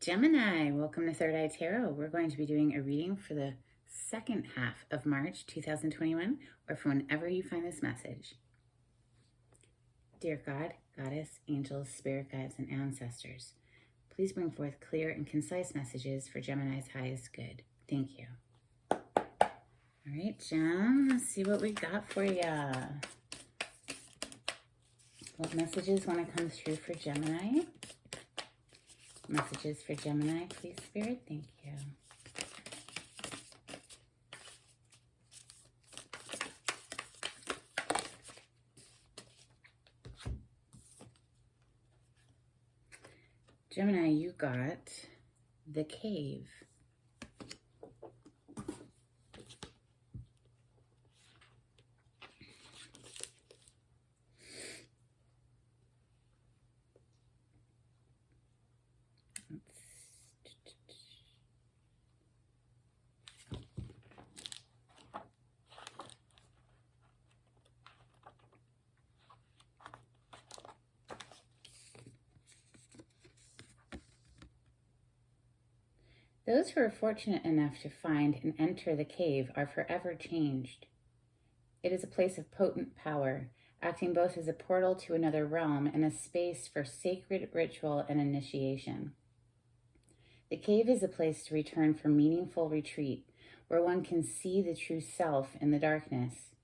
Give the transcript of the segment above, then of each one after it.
Gemini, welcome to Third Eye Tarot. We're going to be doing a reading for the second half of March 2021, or for whenever you find this message. Dear God, Goddess, angels, spirit guides, and ancestors, please bring forth clear and concise messages for Gemini's highest good. Thank you. All right, Gem, let's see what we got for ya. What messages want to come through for Gemini? Messages for Gemini, please, Spirit. Thank you. Gemini, you got the cave. Those who are fortunate enough to find and enter the cave are forever changed. It is a place of potent power, acting both as a portal to another realm and a space for sacred ritual and initiation. The cave is a place to return for meaningful retreat, where one can see the true self in the darkness.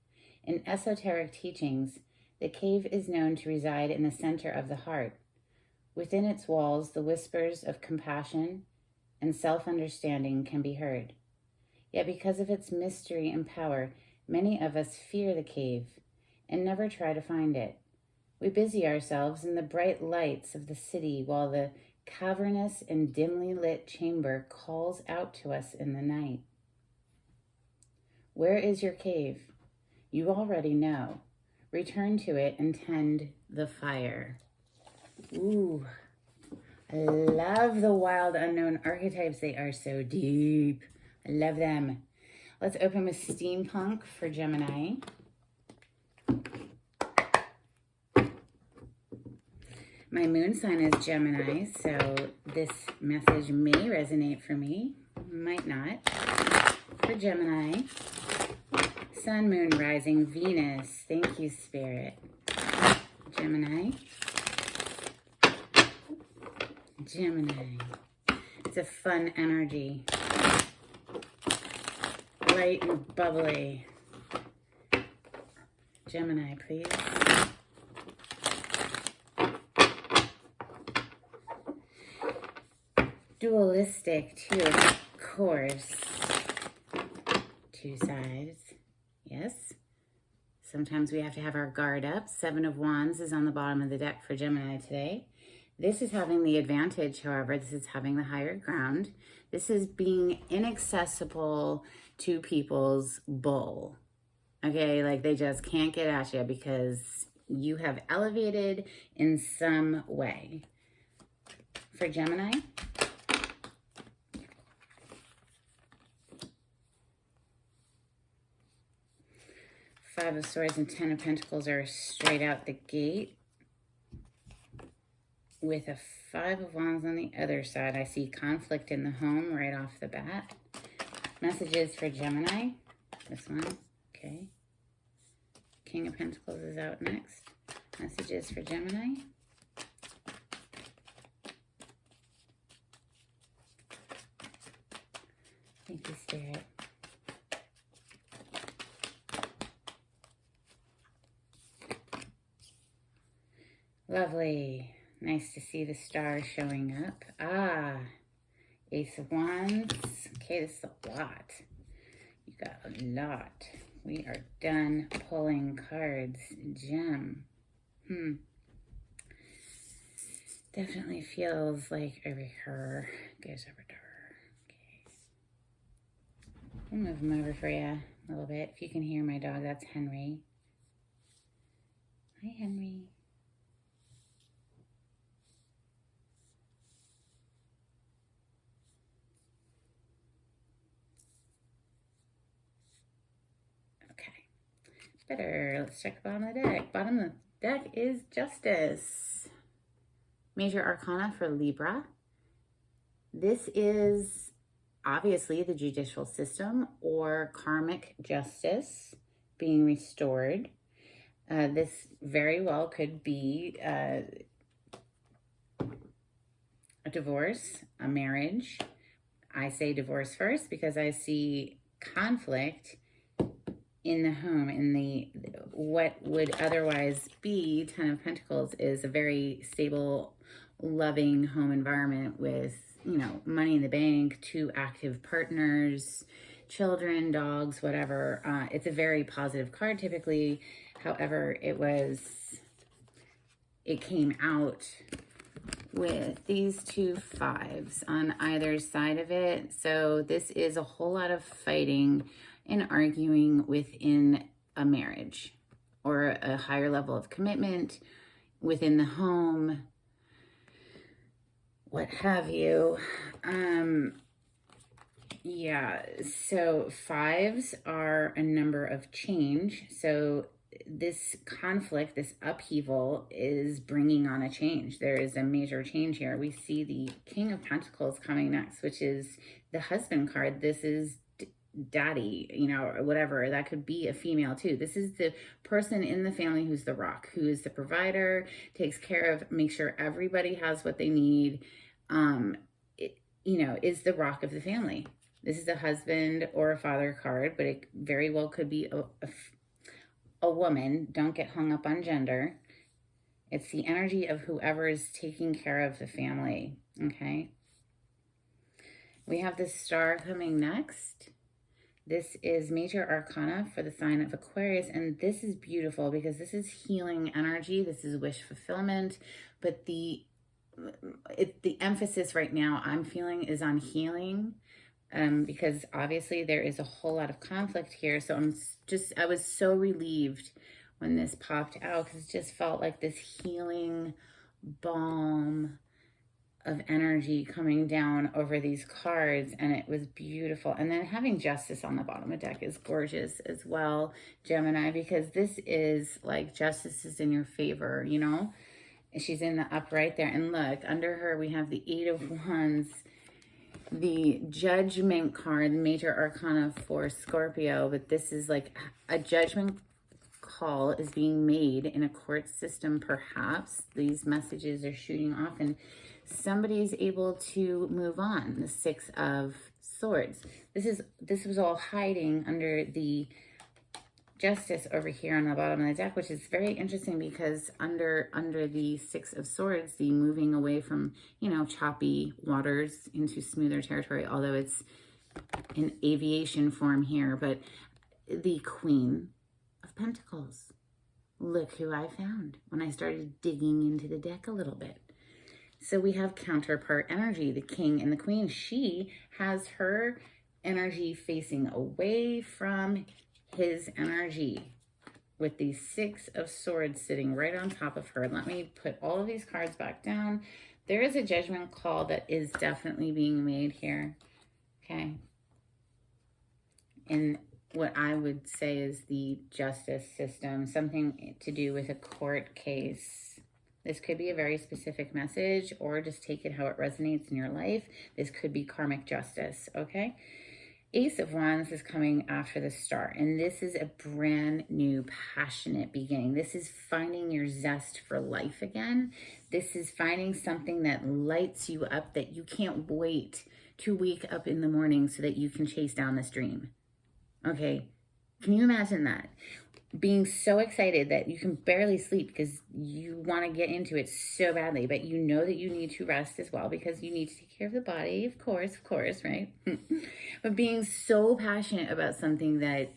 In esoteric teachings, the cave is known to reside in the center of the heart. Within its walls, the whispers of compassion and self-understanding can be heard. Yet because of its mystery and power, many of us fear the cave and never try to find it. We busy ourselves in the bright lights of the city while the cavernous and dimly lit chamber calls out to us in the night. Where is your cave? You already know. Return to it and tend the fire. Ooh. I love the wild unknown archetypes. They are so deep. I love them. Let's open with steampunk for Gemini. My moon sign is Gemini, so this message may resonate for me, might not. For Gemini, Sun, Moon, Rising, Venus. Thank you, Spirit. Gemini. Gemini. It's a fun energy. Light and bubbly. Gemini, please. Dualistic, too, of course. Two sides. Yes. Sometimes we have to have our guard up. Seven of Wands is on the bottom of the deck for Gemini today. This is having the advantage, however. This is having the higher ground. This is being inaccessible to people's bull. Okay, like they just can't get at you because you have elevated in some way. For Gemini, Five of Swords and Ten of Pentacles are straight out the gate. With a Five of Wands on the other side, I see conflict in the home right off the bat. Messages for Gemini. This one, okay. King of Pentacles is out next. Messages for Gemini. Thank you, Spirit. Lovely. Nice to see the stars showing up. Ah, Ace of Wands. Okay, this is a lot. You got a lot. We are done pulling cards. Gem. Definitely feels like over her. Goes over to her. Okay. I'll move them over for you a little bit. If you can hear my dog, that's Henry. Hi, Henry. Better. Let's check the bottom of the deck. Bottom of the deck is Justice. Major Arcana for Libra. This is obviously the judicial system or karmic justice being restored. This very well could be a divorce, a marriage. I say divorce first because I see conflict in the home, in the what would otherwise be Ten of Pentacles is a very stable, loving home environment with, you know, money in the bank, 2 active partners, children, dogs, whatever. It's a very positive card typically. However, it came out with these 2 5s on either side of it. So this is a whole lot of fighting and arguing within a marriage or a higher level of commitment within the home, what have you. Yeah, so 5s are a number of change. So this conflict, this upheaval is bringing on a change. There is a major change here. We see the King of Pentacles coming next, which is the husband card. This is daddy, you know, or whatever. That could be a female too. This is the person in the family who's the rock, who is the provider, takes care of, makes sure everybody has what they need, you know, is the rock of the family. This is a husband or a father card, but it very well could be a woman. Don't get hung up on gender. It's the energy of whoever is taking care of the family, okay? We have the Star coming next. This is Major Arcana for the sign of Aquarius, and this is beautiful because this is healing energy. This is wish fulfillment, but the emphasis right now I'm feeling is on healing, because obviously there is a whole lot of conflict here. So I was so relieved when this popped out because it just felt like this healing balm of energy coming down over these cards, and it was beautiful. And then having Justice on the bottom of the deck is gorgeous as well, Gemini, because this is like justice is in your favor, you know? She's in the upright there. And look, under her we have the 8 of Wands, the Judgment card, Major Arcana for Scorpio, but this is like a judgment call is being made in a court system, perhaps. These messages are shooting off and somebody's able to move on. The 6 of Swords. This was all hiding under the Justice over here on the bottom of the deck, which is very interesting because under the 6 of Swords, the moving away from, you know, choppy waters into smoother territory, although it's in aviation form here, but the Queen of Pentacles. Look who I found when I started digging into the deck a little bit. So we have counterpart energy, the King and the Queen. She has her energy facing away from his energy with the 6 of Swords sitting right on top of her. Let me put all of these cards back down. There is a judgment call that is definitely being made here, okay? And what I would say is the justice system, something to do with a court case. This could be a very specific message, or just take it how it resonates in your life. This could be karmic justice, okay? Ace of Wands is coming after the Star, and this is a brand new, passionate beginning. This is finding your zest for life again. This is finding something that lights you up, that you can't wait to wake up in the morning so that you can chase down this dream. Okay, can you imagine that? Being so excited that you can barely sleep because you want to get into it so badly, but you know that you need to rest as well because you need to take care of the body, of course, right? But being so passionate about something that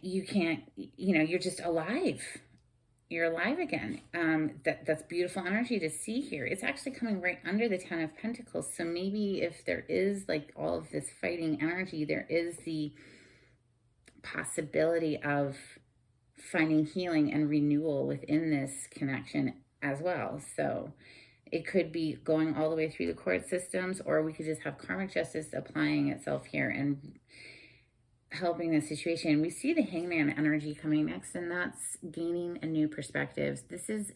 you can't, you know, you're just alive. You're alive again. That's beautiful energy to see here. It's actually coming right under the 10 of Pentacles. So maybe if there is like all of this fighting energy, there is the possibility of finding healing and renewal within this connection as well. So it could be going all the way through the court systems, or we could just have karmic justice applying itself here and helping the situation. We see the Hangman energy coming next, and that's gaining a new perspective. This is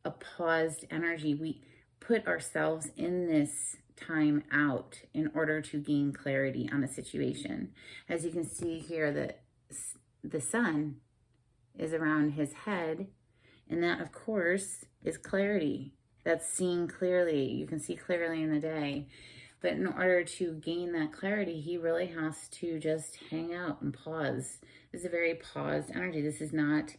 a paused energy. put ourselves in this time out in order to gain clarity on a situation. As you can see here, the sun is around his head, and that, of course, is clarity. That's seeing clearly. You can see clearly in the day. But in order to gain that clarity, he really has to just hang out and pause. This is a very paused energy. This is not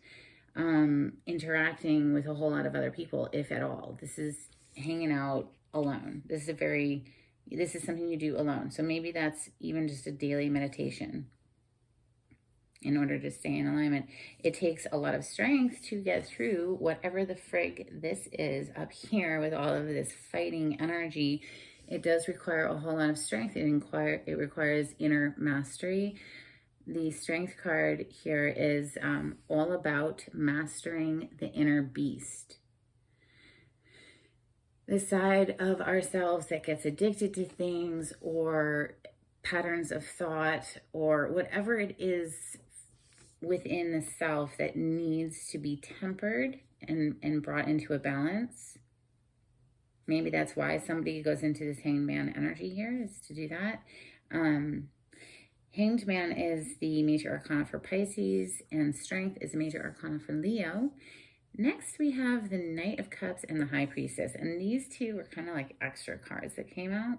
interacting with a whole lot of other people, if at all. This is hanging out alone. This is something you do alone. So maybe that's even just a daily meditation in order to stay in alignment. It takes a lot of strength to get through whatever the frig this is up here with all of this fighting energy. It does require a whole lot of strength. It requires inner mastery. The strength card here is all about mastering the inner beast. The side of ourselves that gets addicted to things or patterns of thought or whatever it is within the self that needs to be tempered and brought into a balance. Maybe that's why somebody goes into this Hanged Man energy here, is to do that. Hanged Man is the major arcana for Pisces, and Strength is the major arcana for Leo. Next, we have the Knight of Cups and the High Priestess, and these two were kind of like extra cards that came out.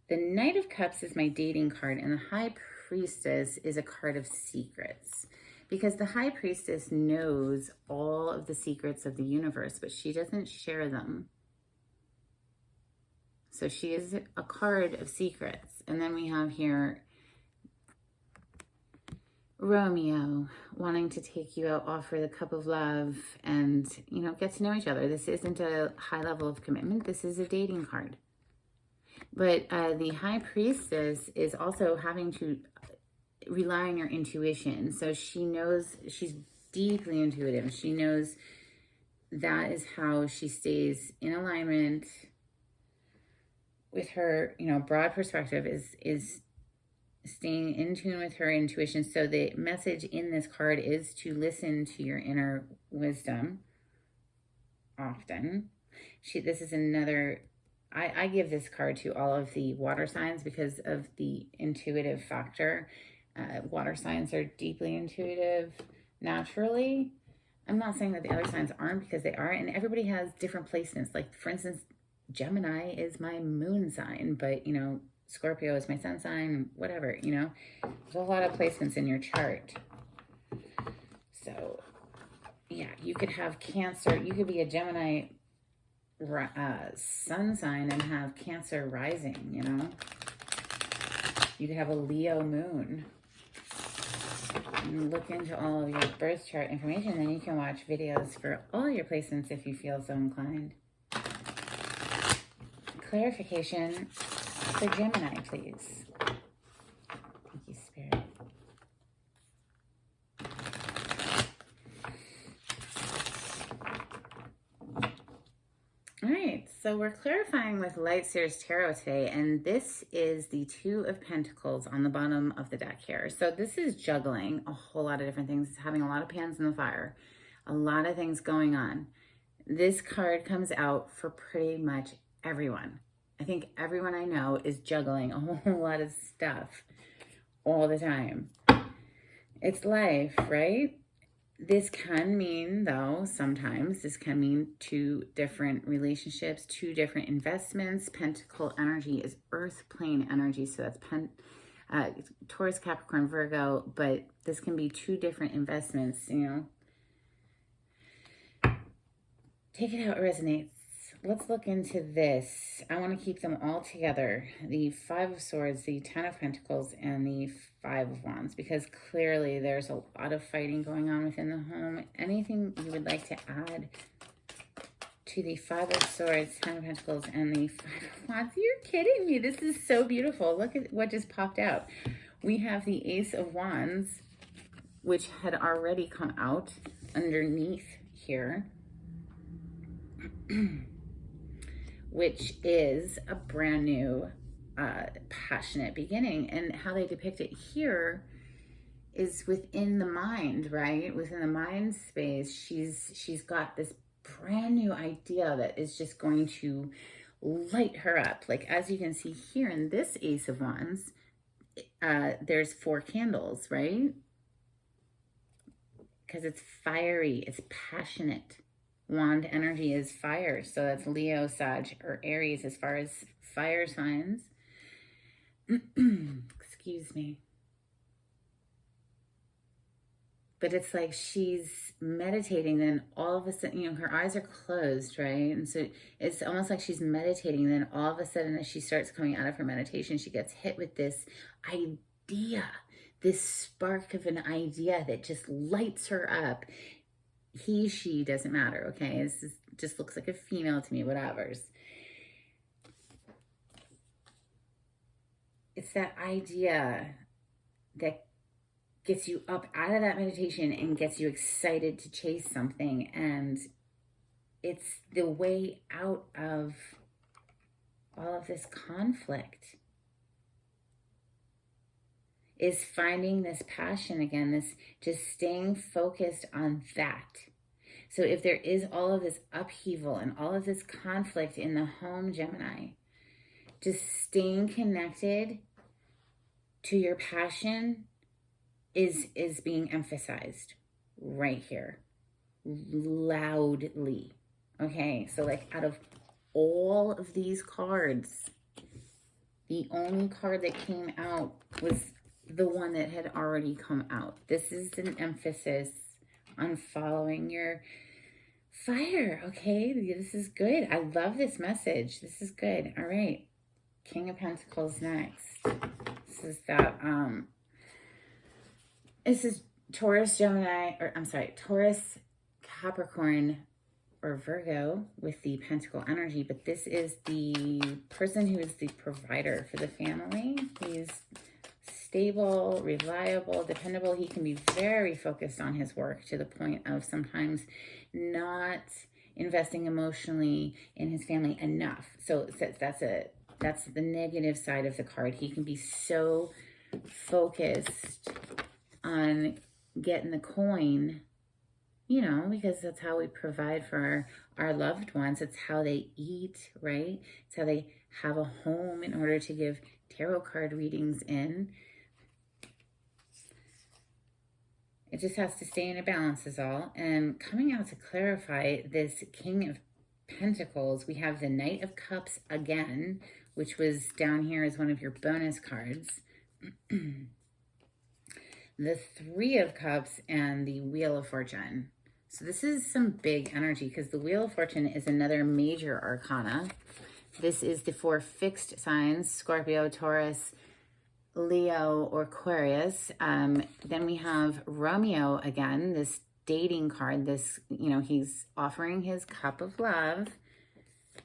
The Knight of Cups is my dating card, and the High Priestess is a card of secrets. Because the High Priestess knows all of the secrets of the universe, but she doesn't share them. So she is a card of secrets. And then we have here Romeo wanting to take you out, offer the cup of love, and, you know, get to know each other. This isn't a high level of commitment. This is a dating card. But the High Priestess is also having to rely on your intuition. So she knows, she's deeply intuitive. She knows that is how she stays in alignment with her, you know, broad perspective is staying in tune with her intuition. So the message in this card is to listen to your inner wisdom often. This is another, I give this card to all of the water signs because of the intuitive factor. Water signs are deeply intuitive naturally. I'm not saying that the other signs aren't, because they are, and everybody has different placements. Like, for instance, Gemini is my moon sign, but, you know, Scorpio is my sun sign, whatever, you know. There's a lot of placements in your chart. So, yeah, you could have Cancer. You could be a Gemini sun sign and have Cancer rising, you know. You could have a Leo moon. And look into all of your birth chart information, and you can watch videos for all your placements if you feel so inclined. Clarification for Gemini, please. Thank you, Spirit. All right, so we're clarifying with Light Seers Tarot today, and this is the Two of Pentacles on the bottom of the deck here. So this is juggling a whole lot of different things. It's having a lot of pans in the fire, a lot of things going on. This card comes out for pretty much everyone. I think everyone I know is juggling a whole lot of stuff all the time. It's life, right? This can mean, though, sometimes this can mean two different relationships, two different investments. Pentacle energy is earth plane energy, so that's Taurus, Capricorn, Virgo, but this can be two different investments, you know. Take it how it resonates. Let's look into this. I want to keep them all together. The Five of Swords, the Ten of Pentacles, and the Five of Wands, because clearly there's a lot of fighting going on within the home. Anything you would like to add to the Five of Swords, Ten of Pentacles, and the Five of Wands? You're kidding me. This is so beautiful. Look at what just popped out. We have the Ace of Wands, which had already come out underneath here. Which is a brand new passionate beginning. And how they depict it here is within the mind, right? Within the mind space, she's got this brand new idea that is just going to light her up. Like, as you can see here in this Ace of Wands, there's 4 candles, right? Because it's fiery, it's passionate. Wand energy is fire, so that's Leo, Sag, or Aries as far as fire signs. Excuse me. But it's like she's meditating, then all of a sudden, you know, her eyes are closed, right? And so it's almost like she's meditating, then all of a sudden as she starts coming out of her meditation, she gets hit with this idea, this spark of an idea that just lights her up. He, she, doesn't matter, okay? This just looks like a female to me, whatever's. It's that idea that gets you up out of that meditation and gets you excited to chase something. And it's the way out of all of this conflict, is finding this passion again, this just staying focused on that. So if there is all of this upheaval and all of this conflict in the home, Gemini, just staying connected to your passion is being emphasized right here, loudly. Okay, so like out of all of these cards, the only card that came out was the one that had already come out. This is an emphasis on following your fire, okay? This is good. I love this message. This is good. All right. King of Pentacles next. This is that, this is Taurus, Gemini, or I'm sorry, Taurus, Capricorn, or Virgo with the Pentacle energy, but this is the person who is the provider for the family. He's stable, reliable, dependable. He can be very focused on his work to the point of sometimes not investing emotionally in his family enough. So that's the negative side of the card. He can be so focused on getting the coin, you know, because that's how we provide for our loved ones. It's how they eat, right? It's how they have a home in order to give tarot card readings in. It just has to stay in a balance is all. And coming out to clarify this King of Pentacles, we have the Knight of Cups again, which was down here as one of your bonus cards. The Three of Cups and the Wheel of Fortune. So this is some big energy because the Wheel of Fortune is another major arcana. This is the 4 fixed signs, Scorpio, Taurus, Leo, or Aquarius. Then we have Romeo again, this dating card. This, you know, he's offering his cup of love.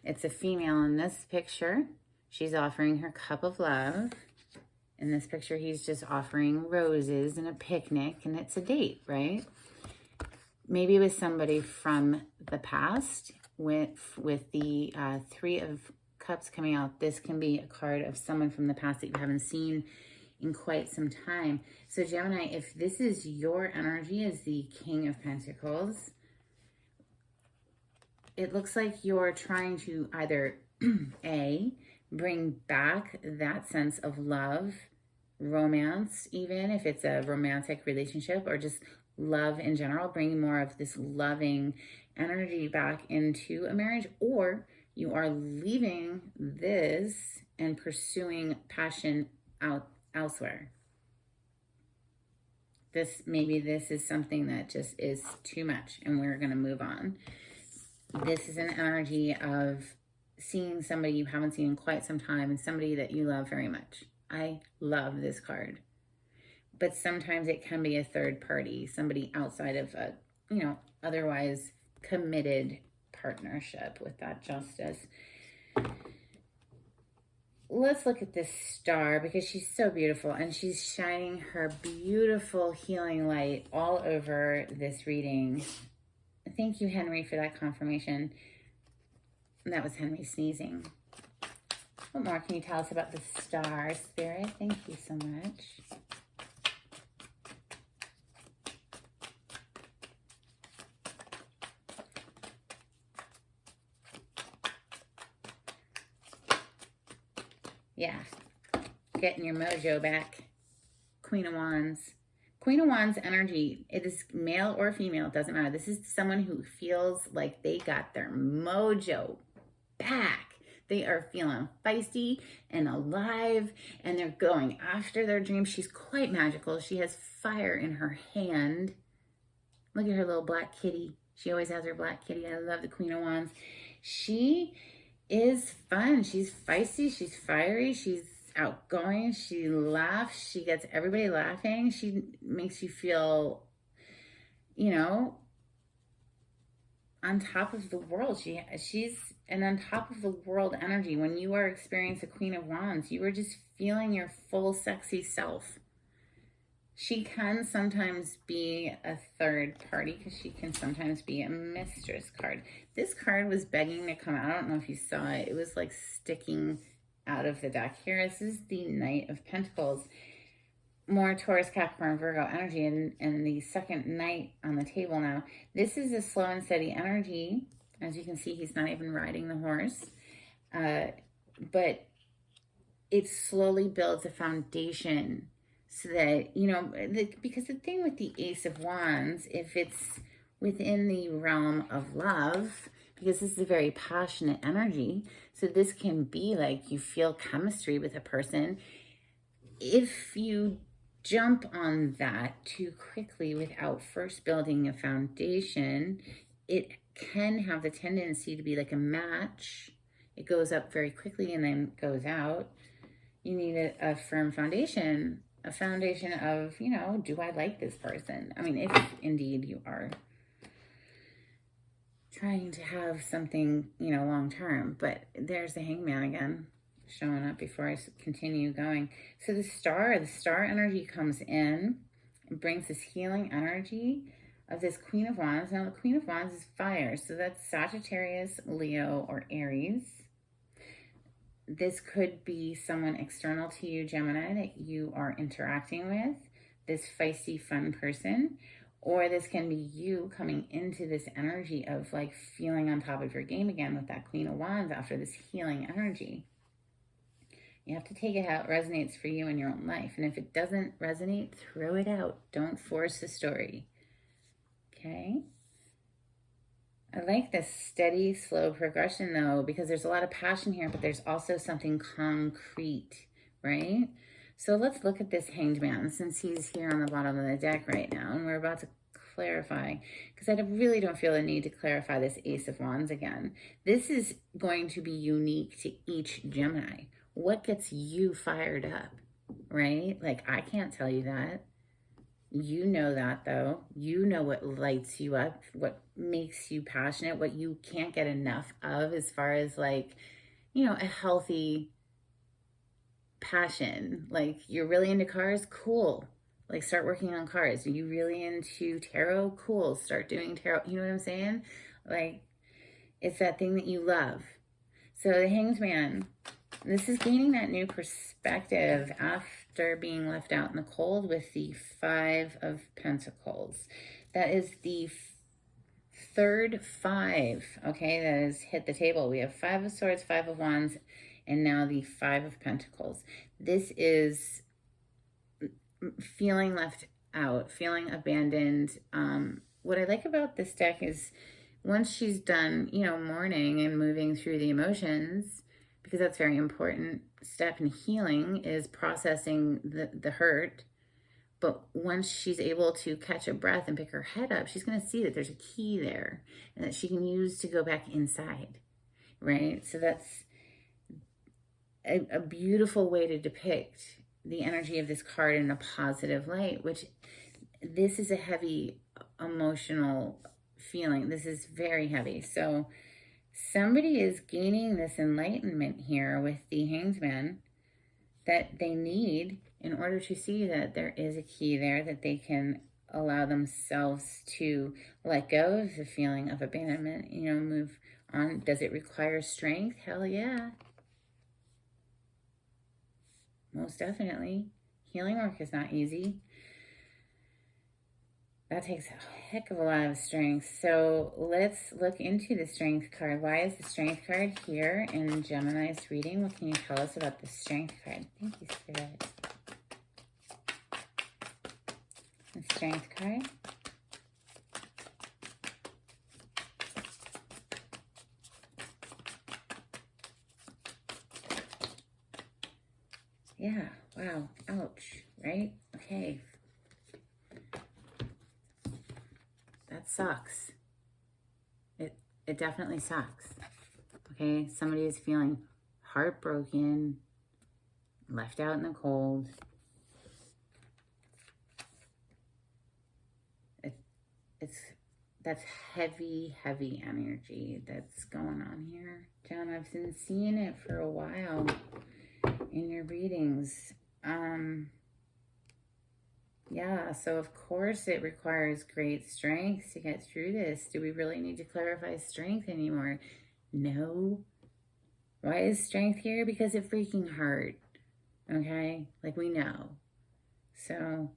It's a female in this picture. She's offering her cup of love. In this picture, he's just offering roses and a picnic, and it's a date, right? Maybe with somebody from the past. With the 3 of Cups coming out, this can be a card of someone from the past that you haven't seen in quite some time. So Gemini, if this is your energy as the King of Pentacles, it looks like you're trying to either A, bring back that sense of love, romance, even if it's a romantic relationship, or just love in general, bringing more of this loving energy back into a marriage, or you are leaving this and pursuing passion elsewhere. Maybe this is something that just is too much and we're going to move on. This is an energy of seeing somebody you haven't seen in quite some time and somebody that you love very much. I love this card. But sometimes it can be a third party, somebody outside of a, you know, otherwise committed partnership with that Justice. Let's look at this star because she's so beautiful and she's shining her beautiful healing light all over this reading. Thank you, Henry, for that confirmation. That was Henry sneezing. What more can you tell us about the star, Spirit? Thank you so much. Yeah. Getting your mojo back. Queen of Wands. Queen of Wands energy, it is male or female, it doesn't matter. This is someone who feels like they got their mojo back. They are feeling feisty and alive, and they're going after their dreams. She's quite magical. She has fire in her hand. Look at her little black kitty. She always has her black kitty. I love the Queen of Wands. She is fun. She's feisty. She's fiery. She's outgoing. She laughs. She gets everybody laughing. She makes you feel, you know, on top of the world. She's an on top of the world energy. When you are experiencing a Queen of Wands, you are just feeling your full sexy self. She can sometimes be a third party because she can sometimes be a mistress card. This card was begging to come out. I don't know if you saw it. It was like sticking out of the deck here. This is the Knight of Pentacles. More Taurus, Capricorn, Virgo energy, and the second Knight on the table now. This is a slow and steady energy. As you can see, he's not even riding the horse. But it slowly builds a foundation so that, you know, because the thing with the Ace of Wands, if it's within the realm of love, because this is a very passionate energy, so this can be like you feel chemistry with a person. If you jump on that too quickly without first building a foundation, it can have the tendency to be like a match. It goes up very quickly and then goes out. You need a firm foundation, a foundation of, you know, do I like this person? I mean, if indeed you are trying to have something, you know, long term. But there's the Hangman again showing up before I continue going. So the star energy comes in and brings this healing energy of this Queen of Wands. Now the Queen of Wands is fire, so that's Sagittarius, Leo, or Aries. This could be someone external to you, Gemini, that you are interacting with, this feisty, fun person. Or this can be you coming into this energy of like feeling on top of your game again with that Queen of Wands after this healing energy. You have to take it how it resonates for you in your own life. And if it doesn't resonate, throw it out. Don't force the story. Okay? I like this steady, slow progression though, because there's a lot of passion here, but there's also something concrete, right? So let's look at this Hanged Man since he's here on the bottom of the deck right now, and we're about to clarify, because I really don't feel the need to clarify this Ace of Wands again. This is going to be unique to each Gemini. What gets you fired up, right? Like, I can't tell you that. You know that, though. You know what lights you up, what makes you passionate, what you can't get enough of as far as, like, you know, a healthy passion. Like, you're really into cars? Cool. Like, start working on cars. Are you really into tarot? Cool. Start doing tarot. You know what I'm saying? Like, it's that thing that you love. So the Hanged Man, this is gaining that new perspective after being left out in the cold with the Five of Pentacles. That is the third five, okay, that has hit the table. We have Five of Swords, Five of Wands, and now the Five of Pentacles. This is feeling left out, feeling abandoned. What I like about this deck is once she's done, you know, mourning and moving through the emotions, because that's very important step in healing is processing the hurt. But once she's able to catch a breath and pick her head up, she's going to see that there's a key there and that she can use to go back inside, right? So that's a beautiful way to depict the energy of this card in a positive light, which this is a heavy emotional feeling. This is very heavy. So somebody is gaining this enlightenment here with the Hanged Man that they need in order to see that there is a key there, that they can allow themselves to let go of the feeling of abandonment, you know, move on. Does it require strength? Hell yeah. Most definitely. Healing work is not easy. That takes a heck of a lot of strength. So let's look into the strength card. Why is the strength card here in Gemini's reading? What can you tell us about the strength card? Thank you, Spirit. The strength card. Yeah, wow, ouch, right? Okay. That sucks. It definitely sucks. Okay, somebody is feeling heartbroken, left out in the cold. That's heavy, heavy energy that's going on here. John, I've been seeing it for a while in your readings. Yeah, so of course it requires great strength to get through this. Do we really need to clarify strength anymore? No. Why is strength here? Because it freaking hurt. Okay? Like, we know. So,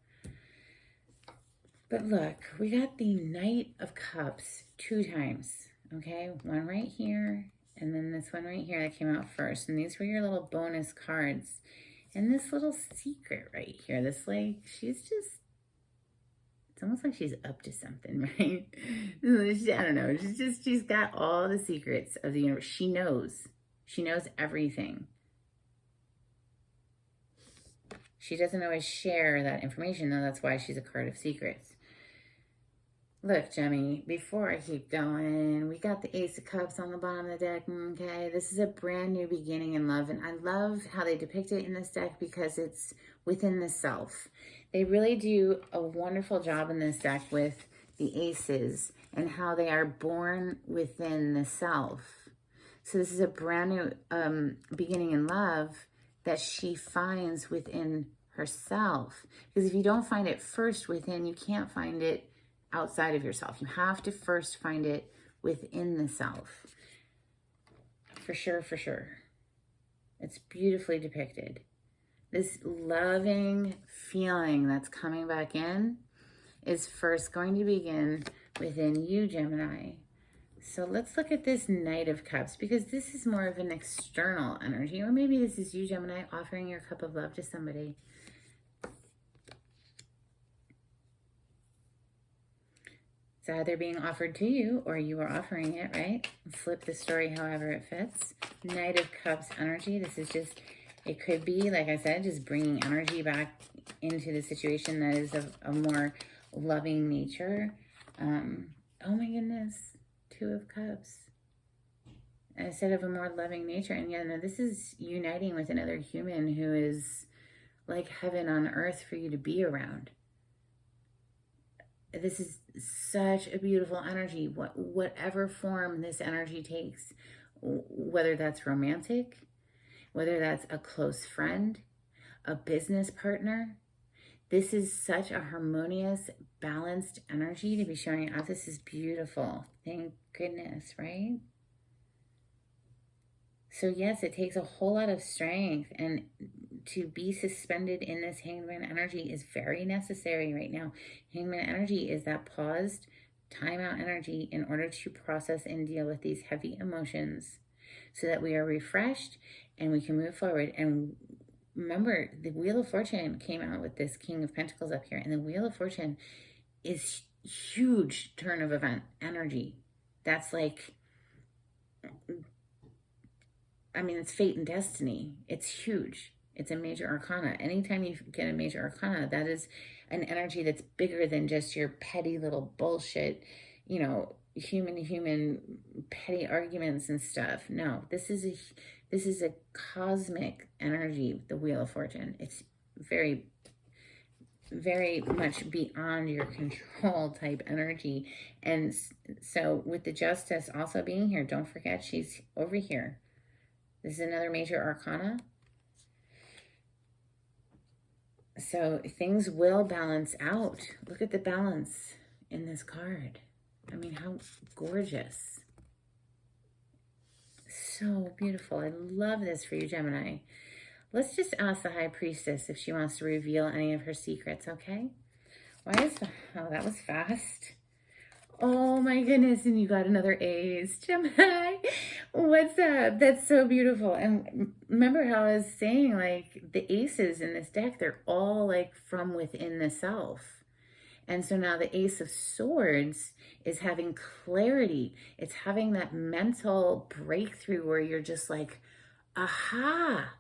but look, we got the Knight of Cups 2 times. Okay? One right here, and then this one right here that came out first. And these were your little bonus cards. And this little secret right here, this, like, she's just, it's almost like she's up to something, right? I don't know. She's got all the secrets of the universe. She knows everything. She doesn't always share that information, though. That's why she's a card of secrets. Look, Gemmy, before I keep going, we got the Ace of Cups on the bottom of the deck, okay? This is a brand new beginning in love, and I love how they depict it in this deck because it's within the self. They really do a wonderful job in this deck with the aces and how they are born within the self. So this is a brand new beginning in love that she finds within herself. Because if you don't find it first within, you can't find it outside of yourself. You have to first find it within the self. For sure, for sure. It's beautifully depicted. This loving feeling that's coming back in is first going to begin within you, Gemini. So let's look at this Knight of Cups, because this is more of an external energy, or maybe this is you, Gemini, offering your cup of love to somebody. It's either being offered to you or you are offering it, right? Flip the story however it fits. Knight of Cups energy. This is just, it could be, like I said, just bringing energy back into the situation that is of a more loving nature. Oh my goodness. 2 of Cups. Instead of a more loving nature. And yeah, no, this is uniting with another human who is like heaven on earth for you to be around. This is such a beautiful energy. Whatever form this energy takes, whether that's romantic, whether that's a close friend, a business partner, this is such a harmonious, balanced energy to be showing up. This is beautiful. Thank goodness, right? So yes, it takes a whole lot of strength, and to be suspended in this Hangman energy is very necessary right now. Hangman energy is that paused, timeout energy in order to process and deal with these heavy emotions so that we are refreshed and we can move forward. And remember, the Wheel of Fortune came out with this King of Pentacles up here, and the Wheel of Fortune is huge turn of event energy. That's like, I mean, it's fate and destiny. It's huge. It's a major arcana. Anytime you get a major arcana, that is an energy that's bigger than just your petty little bullshit, you know, human to human petty arguments and stuff. No, this is a cosmic energy, the Wheel of Fortune. It's very, very much beyond your control type energy. And so with the Justice also being here, don't forget she's over here. This is another major arcana. So things will balance out. Look at the balance in this card. I mean, how gorgeous. So beautiful. I love this for you, Gemini. Let's just ask the High Priestess if she wants to reveal any of her secrets, okay? Why is that? Oh, that was fast. Oh my goodness, and you got another ace, Gemini. What's up? That's so beautiful. And remember how I was saying, like, the aces in this deck, they're all like from within the self. And so now the Ace of Swords is having clarity. It's having that mental breakthrough where you're just like, aha,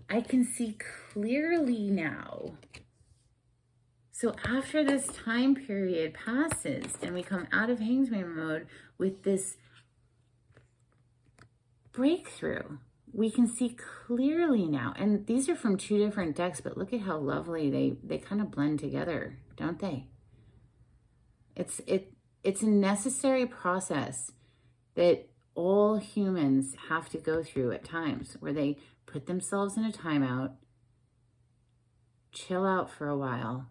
I can see clearly now. So after this time period passes and we come out of Hangman mode with this breakthrough, we can see clearly now. And these are from two different decks, but look at how lovely they kind of blend together, don't they? It's a necessary process that all humans have to go through at times, where they put themselves in a timeout, chill out for a while,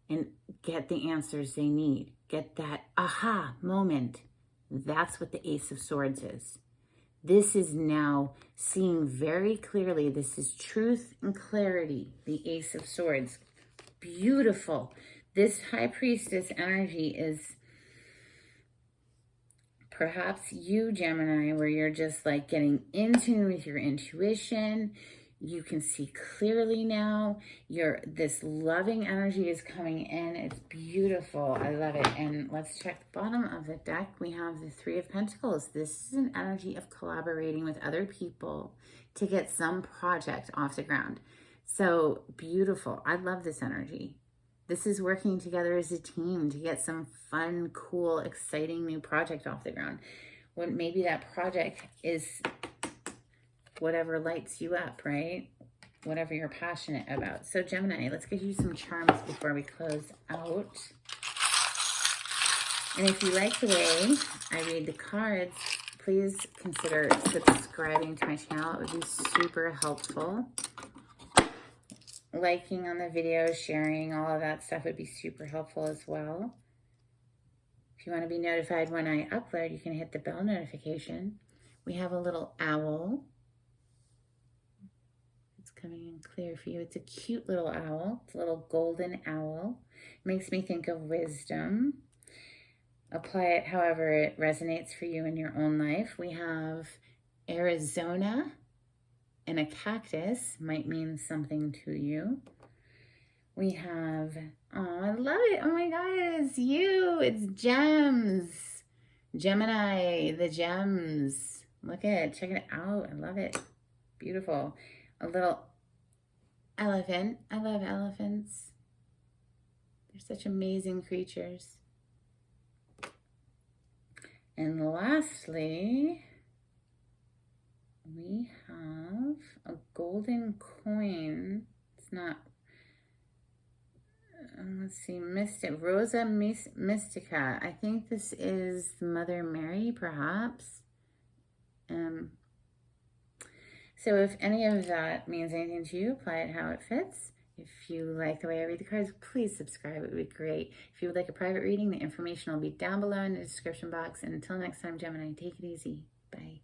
and get the answers they need. Get that aha moment. That's what the Ace of Swords is. This is now seeing very clearly. This is truth and clarity, the Ace of Swords. Beautiful. This High Priestess energy is perhaps you, Gemini, where you're just like getting in tune with your intuition. You can see clearly now. This loving energy is coming in. It's beautiful. I love it. And let's check the bottom of the deck. We have the Three of Pentacles. This is an energy of collaborating with other people to get some project off the ground. So beautiful. I love this energy. This is working together as a team to get some fun, cool, exciting new project off the ground. When maybe that project is whatever lights you up, right? Whatever you're passionate about. So Gemini, let's give you some charms before we close out. And if you like the way I read the cards, please consider subscribing to my channel. It would be super helpful. Liking on the video, sharing, all of that stuff would be super helpful as well. If you want to be notified when I upload, you can hit the bell notification. We have a little owl. It's coming in clear for you. It's a cute little owl. It's a little golden owl. It makes me think of wisdom. Apply it however it resonates for you in your own life. We have Arizona, and a cactus might mean something to you. We have, oh, I love it. Oh my God, it's you. It's gems. Gemini, the gems. Look at it. Check it out. I love it. Beautiful. A little elephant. I love elephants. They're such amazing creatures. And lastly, we have a golden coin. It's not, let's see, Rosa Mystica. I think this is Mother Mary, perhaps. So if any of that means anything to you, apply it how it fits. If you like the way I read the cards, please subscribe. It would be great. If you would like a private reading, the information will be down below in the description box. And until next time, Gemini, take it easy. Bye.